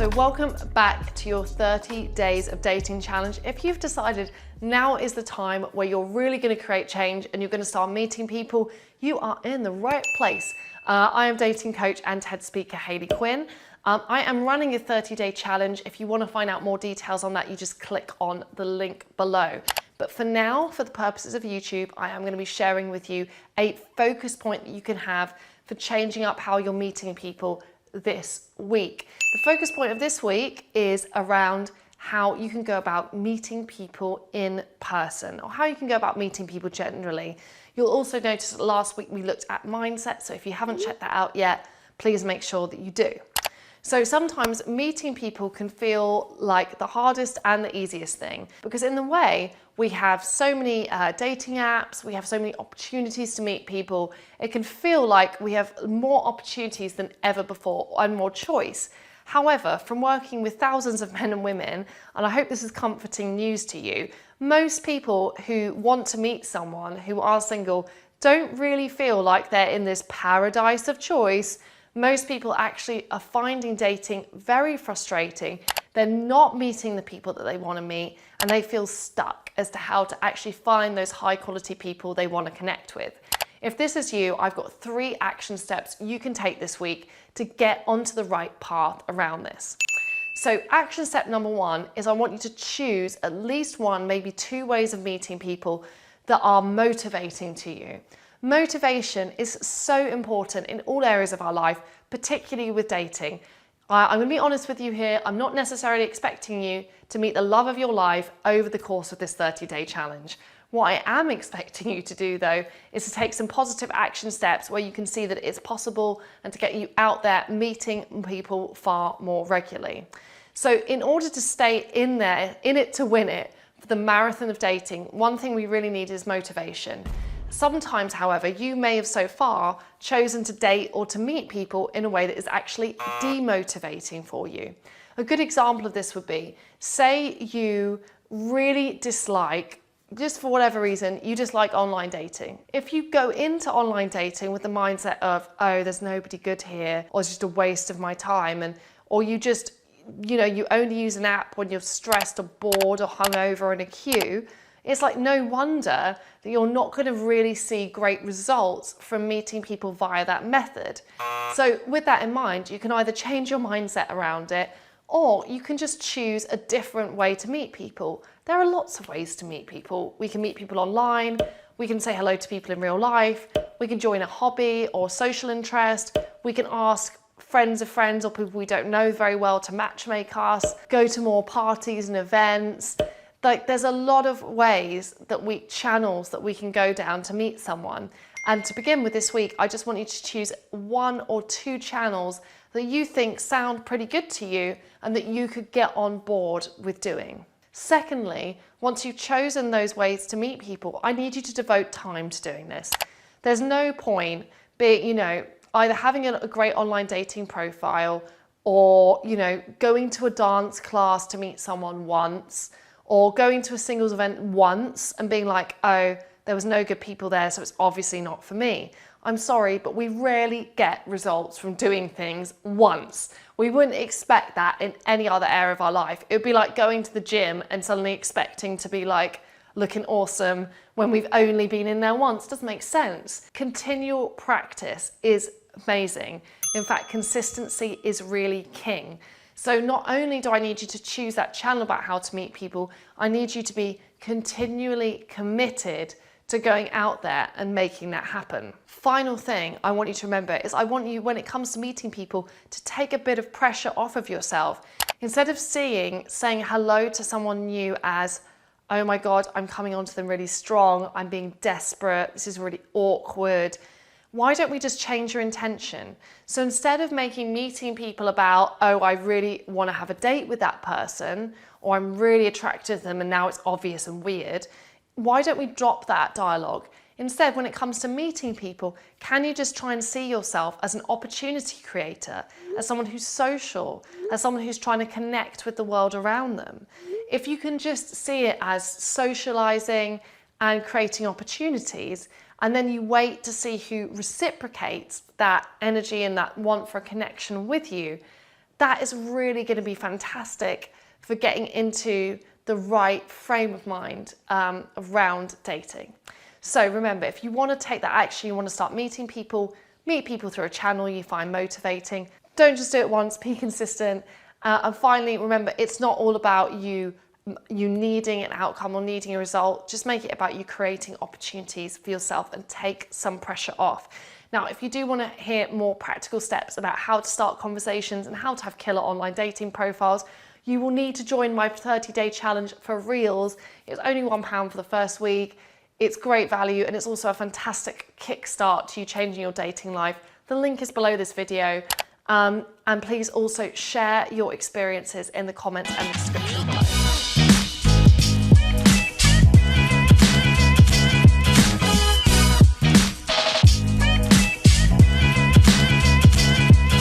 So welcome back to your 30 days of dating challenge. If you've decided now is the time where you're really going to create change and you're going to start meeting people, you are in the right place. I am dating coach and TED speaker Hayley Quinn. I am running a 30-day challenge. If you want to find out more details on that, you just click on the link below. But for now, for the purposes of YouTube, I am going to be sharing with you a focus point that you can have for changing up how you're meeting people this week. The focus point of this week is around how you can go about meeting people in person, or how you can go about meeting people generally. You'll also notice that last week we looked at mindset, so if you haven't checked that out yet, please make sure that you do. So sometimes meeting people can feel like the hardest and the easiest thing, because in the way we have so many dating apps, we have so many opportunities to meet people, it can feel like we have more opportunities than ever before and more choice. However, from working with thousands of men and women, and I hope this is comforting news to you, most people who want to meet someone who are single don't really feel like they're in this paradise of choice. Most people actually are finding dating very frustrating. They're not meeting the people that they want to meet, and they feel stuck as to how to actually find those high quality people they want to connect with. If this is you, I've got 3 action steps you can take this week to get onto the right path around this. So action step number 1 is I want you to choose at least 1, maybe 2 ways of meeting people that are motivating to you. Motivation is so important in all areas of our life, particularly with dating. I'm going to be honest with you here. I'm not necessarily expecting you to meet the love of your life over the course of this 30-day challenge. What I am expecting you to do, though, is to take some positive action steps where you can see that it's possible and to get you out there meeting people far more regularly. So in order to stay in there, in it to win it, for the marathon of dating, one thing we really need is motivation. Sometimes, however, you may have so far chosen to date or to meet people in a way that is actually demotivating for you. A good example of this would be, say you really dislike, just for whatever reason, you dislike online dating. If you go into online dating with the mindset of, oh, there's nobody good here, or it's just a waste of my time, or you just, you only use an app when you're stressed or bored or hungover in a queue, it's like no wonder that you're not going to really see great results from meeting people via that method. So with that in mind, you can either change your mindset around it, or you can just choose a different way to meet people. There are lots of ways to meet people. We can meet people online, we can say hello to people in real life, we can join a hobby or social interest, we can ask friends of friends or people we don't know very well to matchmake us, go to more parties and events. Like, there's a lot of ways channels that we can go down to meet someone. And to begin with this week, I just want you to choose 1 or 2 channels that you think sound pretty good to you and that you could get on board with doing. Secondly, once you've chosen those ways to meet people, I need you to devote time to doing this. There's no point either having a great online dating profile or, going to a dance class to meet someone once, or going to a singles event once and being like, oh, there was no good people there, so it's obviously not for me. I'm sorry, but we rarely get results from doing things once. We wouldn't expect that in any other area of our life. It would be like going to the gym and suddenly expecting to be like looking awesome when we've only been in there once. Doesn't make sense. Continual practice is amazing. In fact, consistency is really king. So not only do I need you to choose that channel about how to meet people, I need you to be continually committed to going out there and making that happen. Final thing I want you to remember is I want you, when it comes to meeting people, to take a bit of pressure off of yourself. Instead of saying hello to someone new as, oh my God, I'm coming onto them really strong, I'm being desperate, this is really awkward. Why don't we just change your intention? So instead of making meeting people about, oh, I really want to have a date with that person, or I'm really attracted to them and now it's obvious and weird, why don't we drop that dialogue? Instead, when it comes to meeting people, can you just try and see yourself as an opportunity creator, as someone who's social, as someone who's trying to connect with the world around them? If you can just see it as socializing and creating opportunities, and then you wait to see who reciprocates that energy and that want for a connection with you, that is really going to be fantastic for getting into the right frame of mind around dating. So remember, if you want to take that action, you want to start meeting people, meet people through a channel you find motivating. Don't just do it once, be consistent. And finally, remember, it's not all about you needing an outcome or needing a result. Just make it about you creating opportunities for yourself and take some pressure off. Now, if you do want to hear more practical steps about how to start conversations and how to have killer online dating profiles, you will need to join my 30-day challenge for reals. It's only £1 for the first week. It's great value, and it's also a fantastic kickstart to you changing your dating life. The link is below this video. And please also share your experiences in the comments and the description below.